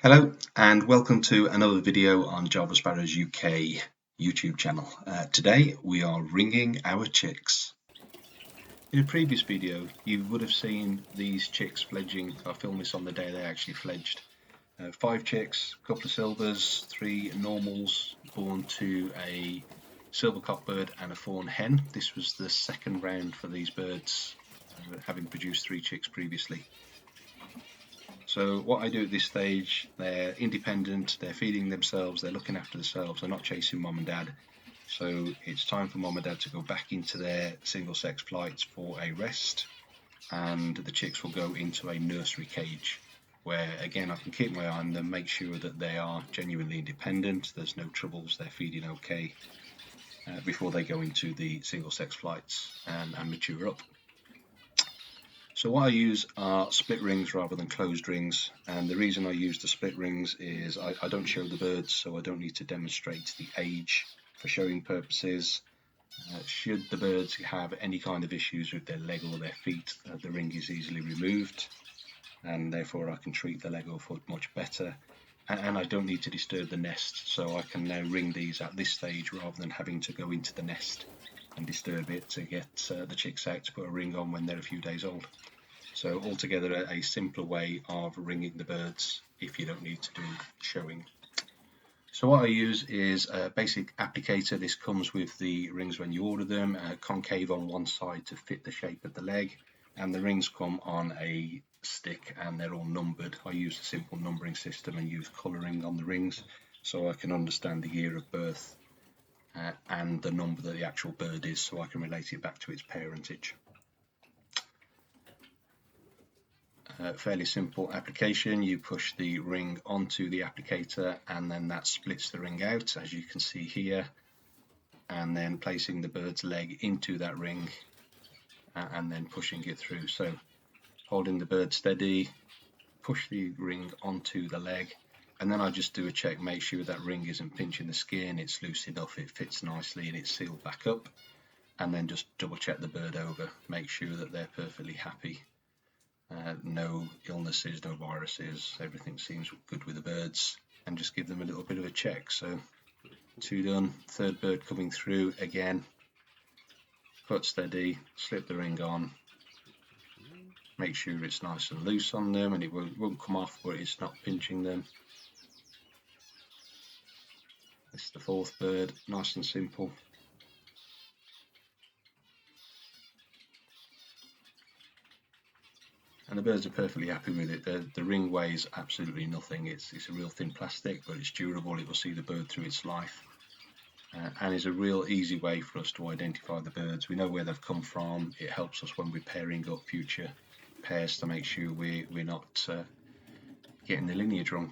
Hello and welcome to another video on Java Sparrow's UK YouTube channel. Today we are ringing our chicks. In a previous video you would have seen these chicks fledging. I filmed this on the day they actually fledged. 5 chicks, a couple of silvers, 3 normals born to a silver cockbird and a fawn hen. This was the second round for these birds, having produced 3 chicks previously. So what I do at this stage, they're independent, they're feeding themselves, they're looking after themselves, they're not chasing mom and dad. So it's time for mom and dad to go back into their single sex flights for a rest, and the chicks will go into a nursery cage where again I can keep my eye on them, make sure that they are genuinely independent, there's no troubles, they're feeding okay, before they go into the single sex flights and mature up. So what I use are split rings rather than closed rings, and the reason I use the split rings is I don't show the birds, so I don't need to demonstrate the age for showing purposes. Should the birds have any kind of issues with their leg or their feet, the ring is easily removed, and therefore I can treat the leg or foot much better, and I don't need to disturb the nest, so I can now ring these at this stage rather than having to go into the nest and disturb it to get the chicks out to put a ring on when they're a few days old. So altogether a simpler way of ringing the birds if you don't need to do showing. So what I use is a basic applicator. This comes with the rings when you order them, concave on one side to fit the shape of the leg, and the rings come on a stick and they're all numbered. I use a simple numbering system and use colouring on the rings so I can understand the year of birth and the number that the actual bird is, so I can relate it back to its parentage. Fairly simple application. You push the ring onto the applicator and then that splits the ring out, as you can see here, and then placing the bird's leg into that ring and then pushing it through. So holding the bird steady, push the ring onto the leg, and then I just do a check, make sure that ring isn't pinching the skin, it's loose enough, it fits nicely, and it's sealed back up, and then just double check the bird over, make sure that they're perfectly happy. No illnesses, no viruses, everything seems good with the birds, and just give them a little bit of a check. So 2 done, third bird coming through again, put steady, slip the ring on, make sure it's nice and loose on them and it won't come off, but it's not pinching them. This is the 4th bird, nice and simple. And the birds are perfectly happy with it. The ring weighs absolutely nothing. It's a real thin plastic, but it's durable. It will see the bird through its life, and is a real easy way for us to identify the birds. We know where they've come from. It helps us when we're pairing up future pairs to make sure we're not getting the lineage wrong.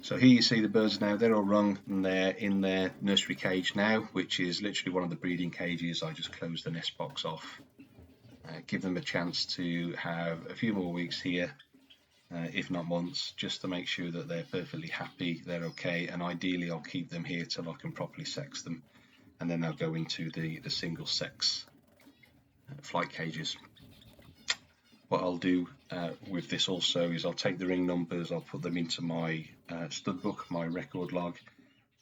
So here you see the birds now, they're all rung and they're in their nursery cage now, which is literally one of the breeding cages. I just closed the nest box off. Give them a chance to have a few more weeks here, if not months, just to make sure that they're perfectly happy, they're okay, and ideally I'll keep them here till I can properly sex them, and then they'll go into the single sex flight cages. What I'll do with this also is I'll take the ring numbers, I'll put them into my stud book, my record log,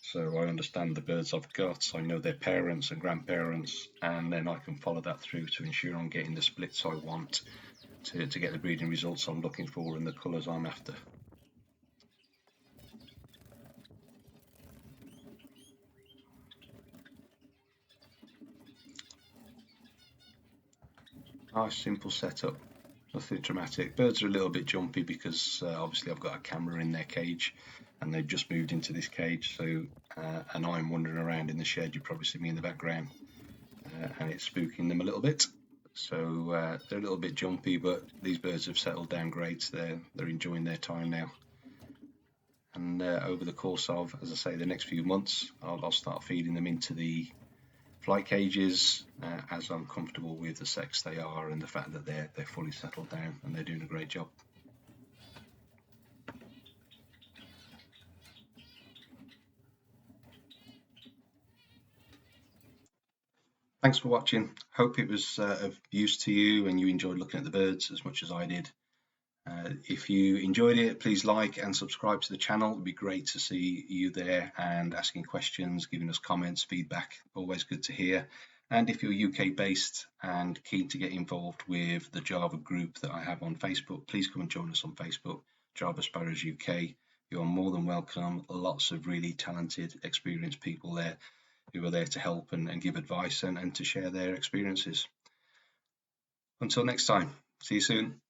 so I understand the birds I've got, I know their parents and grandparents, and then I can follow that through to ensure I'm getting the splits I want to get the breeding results I'm looking for and the colours I'm after. Nice simple setup, nothing dramatic. Birds are a little bit jumpy because obviously I've got a camera in their cage and they've just moved into this cage, so and I'm wandering around in the shed, you probably see me in the background, and it's spooking them a little bit, so they're a little bit jumpy, but these birds have settled down great. They're enjoying their time now, and over the course of, as I say, the next few months I'll start feeding them into the flight cages as I'm comfortable with the sex they are and the fact that they're fully settled down and they're doing a great job. Thanks for watching. Hope it was of use to you and you enjoyed looking at the birds as much as I did. If you enjoyed it, please like and subscribe to the channel. It'd be great to see you there and asking questions, giving us comments, feedback, always good to hear. And if you're UK based and keen to get involved with the Java group that I have on Facebook, please come and join us on Facebook, Java Sparrows UK. You're more than welcome. Lots of really talented, experienced people there who are there to help and give advice and to share their experiences. Until next time, see you soon.